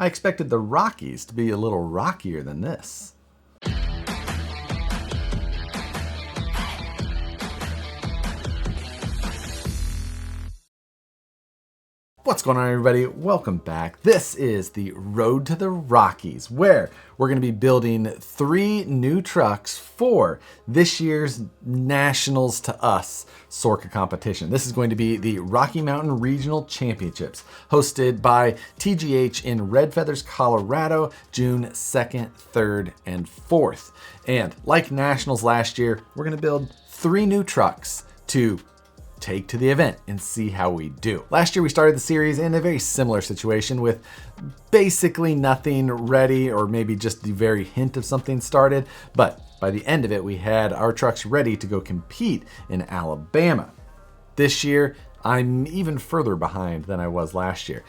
I expected the Rockies to be a little rockier than this. What's going on, everybody? Welcome back. This is the Road to the Rockies, where we're going to be building 3 new trucks for this year's Nationals to Us SORRCA competition. This is going to be the Rocky Mountain Regional Championships, hosted by TGH in Red Feathers, Colorado, June 2nd, 3rd, and 4th. And like Nationals last year, we're going to build 3 new trucks to take to the event and see how we do. Last year we started the series in a very similar situation with basically nothing ready, or maybe just the very hint of something started, but by the end of it we had our trucks ready to go compete in Alabama. This year I'm even further behind than I was last year.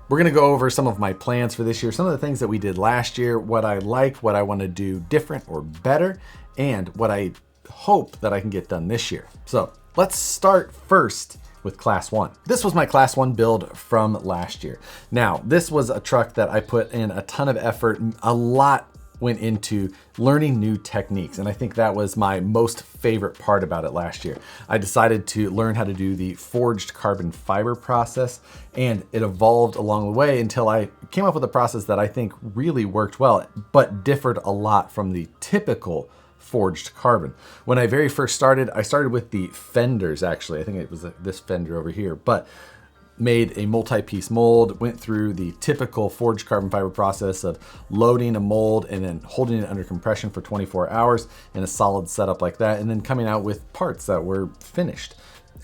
We're gonna go over some of my plans for this year, some of the things that we did last year, what I like, what I wanna do different or better, and what I hope that I can get done this year. So let's start first with Class 1. This was my Class 1 build from last year. Now, this was a truck that I put in a ton of effort. A lot went into learning new techniques, and I think that was my most favorite part about it last year. I decided to learn how to do the forged carbon fiber process, and it evolved along the way until I came up with a process that I think really worked well, but differed a lot from the typical forged carbon. When I very first started, I started with the fenders, actually. I think it was this fender over here, but made a multi-piece mold, went through the typical forged carbon fiber process of loading a mold and then holding it under compression for 24 hours in a solid setup like that, and then coming out with parts that were finished.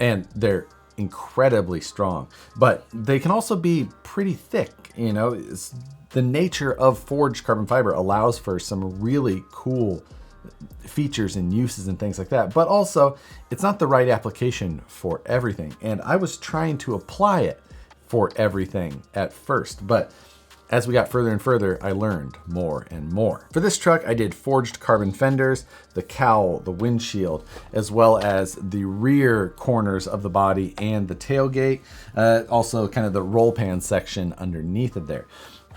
And they're incredibly strong, but they can also be pretty thick. You know, the nature of forged carbon fiber allows for some really cool features and uses and things like that, but also it's not the right application for everything. And I was trying to apply it for everything at first, but as we got further and further, I learned more and more. For this truck, I did forged carbon fenders, the cowl, the windshield, as well as the rear corners of the body and the tailgate, also kind of the roll pan section underneath of there.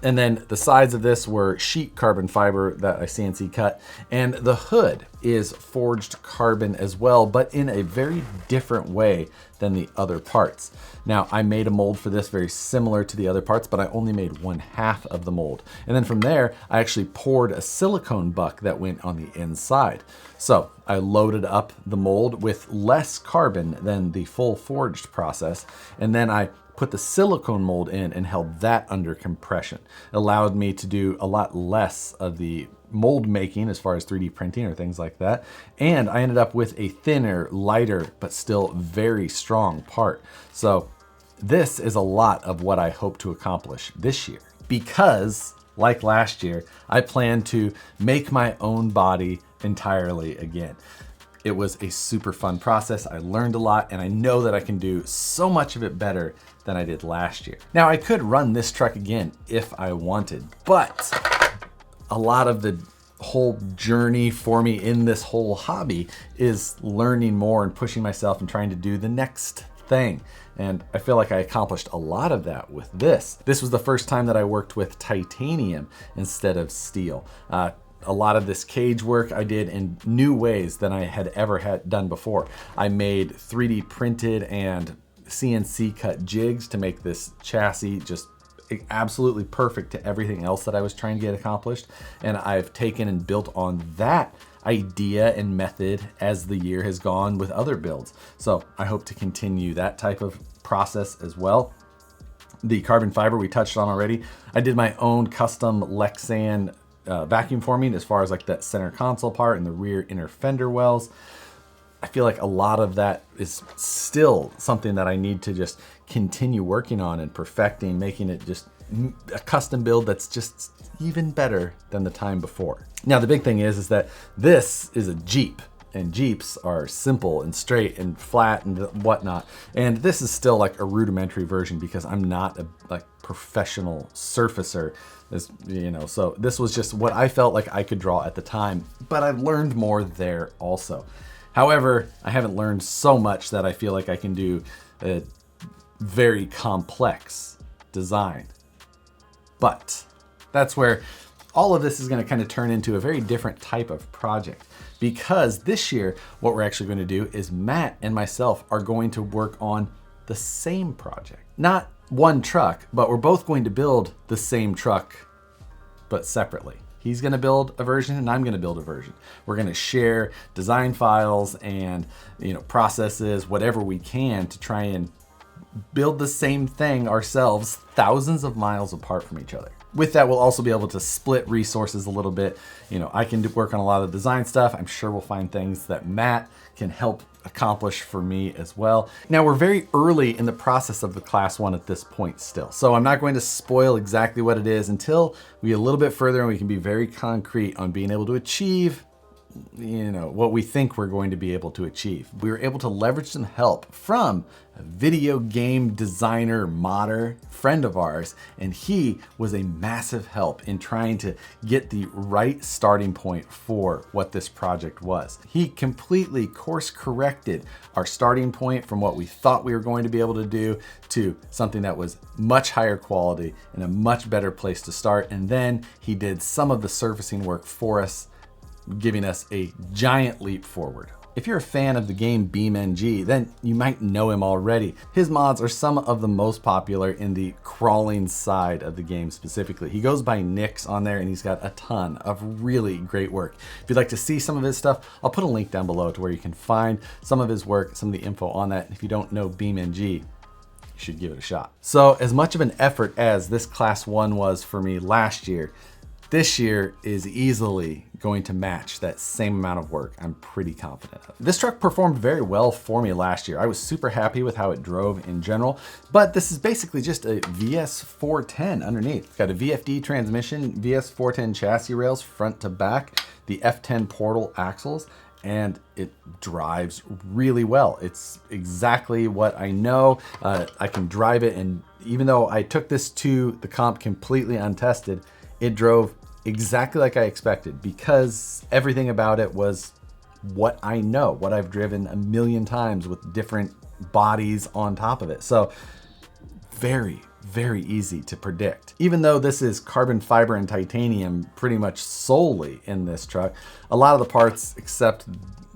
And then the sides of this were sheet carbon fiber that I CNC cut, and the hood is forged carbon as well, but in a very different way than the other parts. Now, I made a mold for this very similar to the other parts, but I only made 1/2 of the mold. And then from there, I actually poured a silicone buck that went on the inside. So I loaded up the mold with less carbon than the full forged process, and then I put the silicone mold in and held that under compression. It allowed me to do a lot less of the mold making as far as 3D printing or things like that. And I ended up with a thinner, lighter, but still very strong part. So this is a lot of what I hope to accomplish this year, because like last year, I plan to make my own body entirely again. It was a super fun process. I learned a lot, and I know that I can do so much of it better than I did last year. Now, I could run this truck again if I wanted, but a lot of the whole journey for me in this whole hobby is learning more and pushing myself and trying to do the next thing. And I feel like I accomplished a lot of that with this. This was the first time that I worked with titanium instead of steel. A lot of this cage work I did in new ways than I had ever done before. I made 3D printed and CNC cut jigs to make this chassis just absolutely perfect to everything else that I was trying to get accomplished. And I've taken and built on that idea and method as the year has gone with other builds. So I hope to continue that type of process as well. The carbon fiber we touched on already. I did my own custom Lexan vacuum forming as far as like that center console part and the rear inner fender wells. I feel like a lot of that is still something that I need to just continue working on and perfecting, making it just a custom build that's just even better than the time before. Now, the big thing is that this is a Jeep, and Jeeps are simple and straight and flat and whatnot. And this is still like a rudimentary version because I'm not a professional surfacer. So this was just what I felt like I could draw at the time, but I've learned more there also. However, I haven't learned so much that I feel like I can do a very complex design. But That's where all of this is going to kind of turn into a very different type of project, because this year what we're actually going to do is Matt and myself are going to work on the same project. Not one truck, but we're both going to build the same truck, but separately. He's going to build a version and I'm going to build a version. We're going to share design files and, processes, whatever we can to try and build the same thing ourselves, thousands of miles apart from each other. With that, we'll also be able to split resources a little bit. I can work on a lot of the design stuff. I'm sure we'll find things that Matt can help accomplish for me as well. Now, we're very early in the process of the Class 1 at this point still, so I'm not going to spoil exactly what it is until we get a little bit further and we can be very concrete on being able to achieve what we think we're going to be able to achieve. We were able to leverage some help from a video game designer, modder, friend of ours, and he was a massive help in trying to get the right starting point for what this project was. He completely course corrected our starting point from what we thought we were going to be able to do to something that was much higher quality and a much better place to start. And then he did some of the surfacing work for us, giving us a giant leap forward. If you're a fan of the game BeamNG, then you might know him already. His mods are some of the most popular in the crawling side of the game specifically. He goes by Nix on there and he's got a ton of really great work. If you'd like to see some of his stuff, I'll put a link down below to where you can find some of his work, some of the info on that. If you don't know BeamNG, you should give it a shot. So as much of an effort as this Class 1 was for me last year, this year is easily going to match that same amount of work, I'm pretty confident of. This truck performed very well for me last year. I was super happy with how it drove in general, but this is basically just a VS410 underneath. It's got a VFD transmission, VS410 chassis rails front to back, the F10 portal axles, and it drives really well. It's exactly what I know. I can drive it, and even though I took this to the comp completely untested, it drove exactly like I expected because everything about it was what I know, what I've driven a million times with different bodies on top of it. So very, very easy to predict. Even though this is carbon fiber and titanium pretty much solely in this truck, a lot of the parts except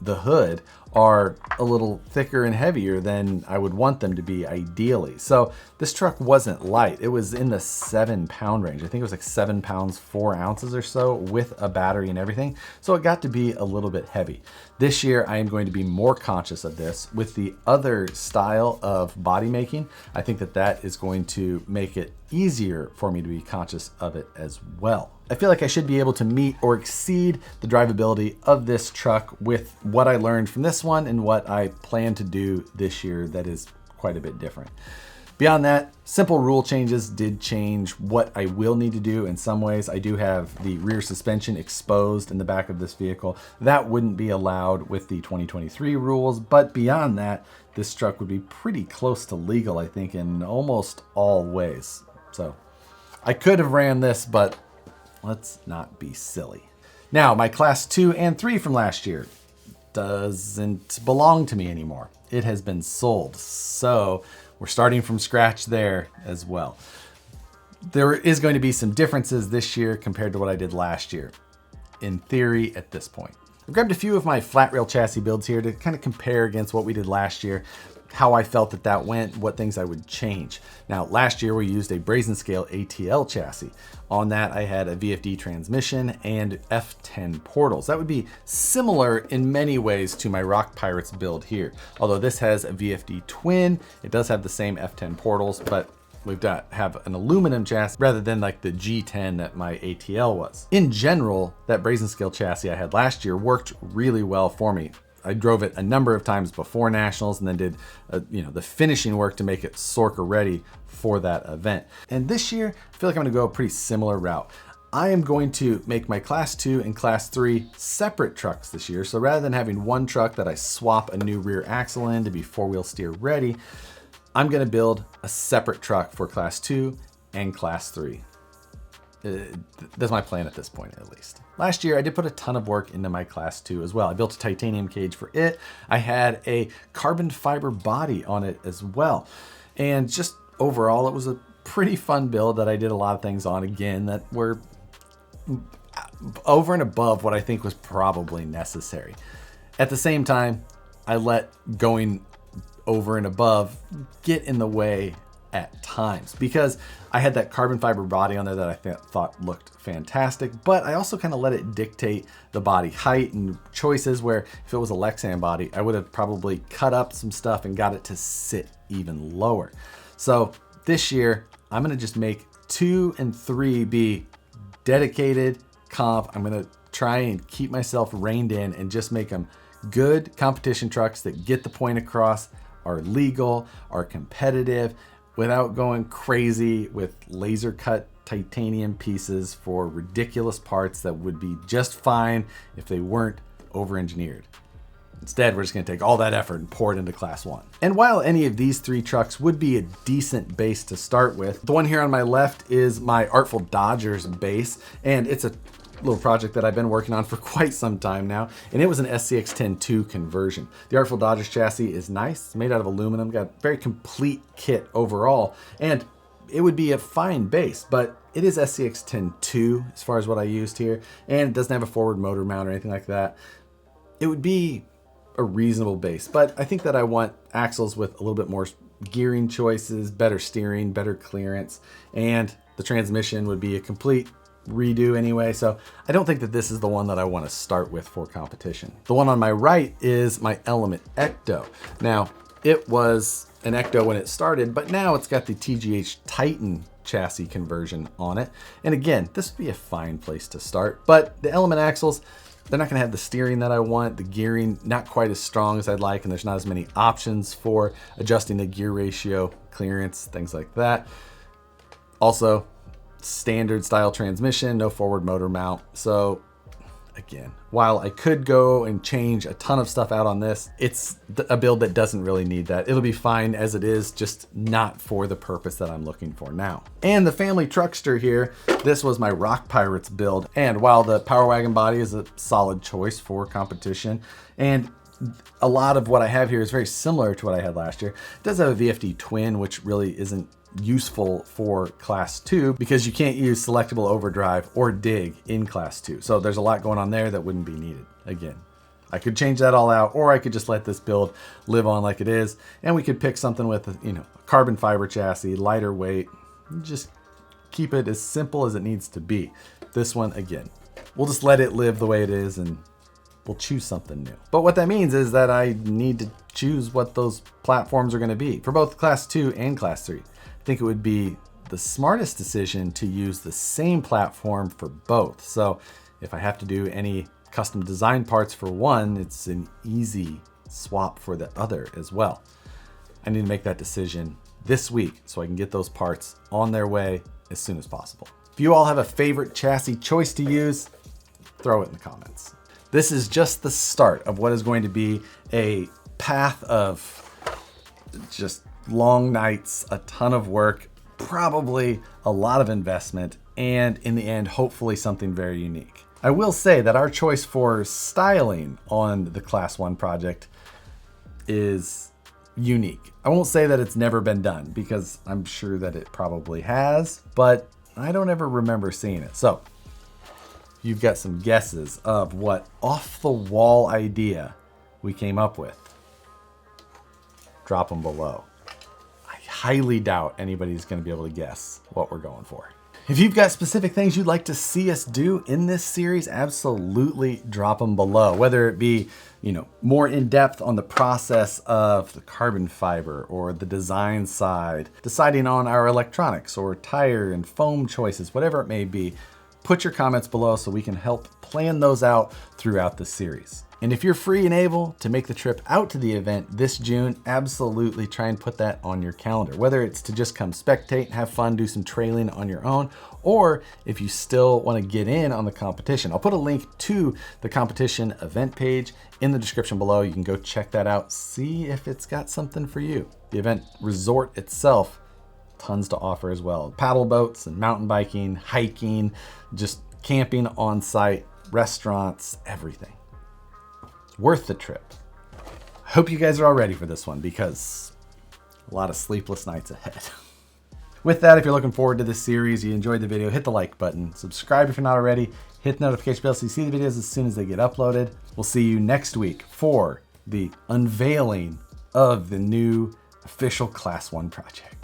the hood are a little thicker and heavier than I would want them to be ideally. So this truck wasn't light. It was in the 7-pound range. I think it was like 7 pounds, 4 ounces or so with a battery and everything. So it got to be a little bit heavy. This year, I am going to be more conscious of this with the other style of body making. I think that that is going to make it easier for me to be conscious of it as well. I feel like I should be able to meet or exceed the drivability of this truck with what I learned from this one and what I plan to do this year that is quite a bit different. Beyond that, simple rule changes did change what I will need to do in some ways. I do have the rear suspension exposed in the back of this vehicle. That wouldn't be allowed with the 2023 rules, but beyond that, this truck would be pretty close to legal, I think, in almost all ways. So I could have ran this, but let's not be silly. Now, my Class 2 and 3 from last year doesn't belong to me anymore. It has been sold, so we're starting from scratch there as well. There is going to be some differences this year compared to what I did last year, in theory at this point. I grabbed a few of my flat rail chassis builds here to kind of compare against what we did last year, how I felt that that went, what things I would change. Now, last year we used a brazen scale ATL chassis. On that, I had a VFD transmission and F10 portals. That would be similar in many ways to my Rock Pirates build here. Although this has a VFD twin, it does have the same F10 portals, but we've got have an aluminum chassis rather than like the G10 that my ATL was. In general, that brazen scale chassis I had last year worked really well for me. I drove it a number of times before Nationals and then did the finishing work to make it SORRCA ready for that event. And this year, I feel like I'm gonna go a pretty similar route. I am going to make my Class 2 and Class 3 separate trucks this year. So rather than having one truck that I swap a new rear axle in to be 4-wheel steer ready, I'm gonna build a separate truck for Class 2 and Class 3. That's my plan at this point, at least. Last year, I did put a ton of work into my Class 2 as well. I built a titanium cage for it. I had a carbon fiber body on it as well. And just overall, it was a pretty fun build that I did a lot of things on, again, that were over and above what I think was probably necessary. At the same time, I let going over and above get in the way at times, because I had that carbon fiber body on there that I thought looked fantastic, but I also kind of let it dictate the body height and choices, where if it was a Lexan body, I would have probably cut up some stuff and got it to sit even lower. So this year, I'm gonna just make 2 and 3 be dedicated comp. I'm gonna try and keep myself reined in and just make them good competition trucks that get the point across, are legal, are competitive, without going crazy with laser cut titanium pieces for ridiculous parts that would be just fine if they weren't over-engineered. Instead, we're just gonna take all that effort and pour it into Class 1. And while any of these 3 trucks would be a decent base to start with, the one here on my left is my Artful Dodgers base, and it's a little project that I've been working on for quite some time now, and it was an SCX-10-2 conversion. The Artful Dodgers chassis is nice. It's made out of aluminum, got a very complete kit overall, and it would be a fine base, but it is SCX-10-2 as far as what I used here, and it doesn't have a forward motor mount or anything like that. It would be a reasonable base, but I think that I want axles with a little bit more gearing choices, better steering, better clearance, and the transmission would be a complete redo anyway, so I don't think that this is the one that I want to start with for competition. The one on my right is my Element Ecto. Now, it was an Ecto when it started, but now it's got the TGH Titan chassis conversion on it. And again, this would be a fine place to start, but the Element axles, they're not gonna have the steering that I want, the gearing not quite as strong as I'd like, and there's not as many options for adjusting the gear ratio, clearance, things like that. Also, standard style transmission, no forward motor mount. So again, while I could go and change a ton of stuff out on this, it's a build that doesn't really need that. It'll be fine as it is, just not for the purpose that I'm looking for now. And the family truckster here, this was my Rock Pirates build. And while the Power Wagon body is a solid choice for competition, and a lot of what I have here is very similar to what I had last year, it does have a VFD twin, which really isn't useful for Class 2 because you can't use selectable overdrive or dig in Class 2. So there's a lot going on there that wouldn't be needed. Again, I could change that all out, or I could just let this build live on like it is, and we could pick something with a carbon fiber chassis, lighter weight, just keep it as simple as it needs to be. This one, again, we'll just let it live the way it is and we'll choose something new. But what that means is that I need to choose what those platforms are going to be for both Class 2 and Class 3. I think it would be the smartest decision to use the same platform for both. So if I have to do any custom design parts for one, it's an easy swap for the other as well. I need to make that decision this week so I can get those parts on their way as soon as possible. If you all have a favorite chassis choice to use, throw it in the comments. This is just the start of what is going to be a path of just long nights, a ton of work, probably a lot of investment, and in the end, hopefully something very unique. I will say that our choice for styling on the Class 1 project is unique. I won't say that it's never been done because I'm sure that it probably has, but I don't ever remember seeing it. So you've got some guesses of what off the wall idea we came up with. Drop them below. I highly doubt anybody's going to be able to guess what we're going for. If you've got specific things you'd like to see us do in this series, absolutely drop them below. Whether it be, more in depth on the process of the carbon fiber or the design side, deciding on our electronics or tire and foam choices, whatever it may be, put your comments below so we can help plan those out throughout the series. And if you're free and able to make the trip out to the event this June, absolutely try and put that on your calendar. Whether it's to just come spectate, have fun, do some trailing on your own, or if you still want to get in on the competition. I'll put a link to the competition event page in the description below. You can go check that out, see if it's got something for you. The event resort itself, tons to offer as well. Paddle boats and mountain biking, hiking, just camping on site, restaurants, everything. Worth the trip. I hope you guys are all ready for this one because a lot of sleepless nights ahead. With that, if you're looking forward to this series, you enjoyed the video, hit the like button, subscribe if you're not already, hit the notification bell so you see the videos as soon as they get uploaded. We'll see you next week for the unveiling of the new official Class 1 project.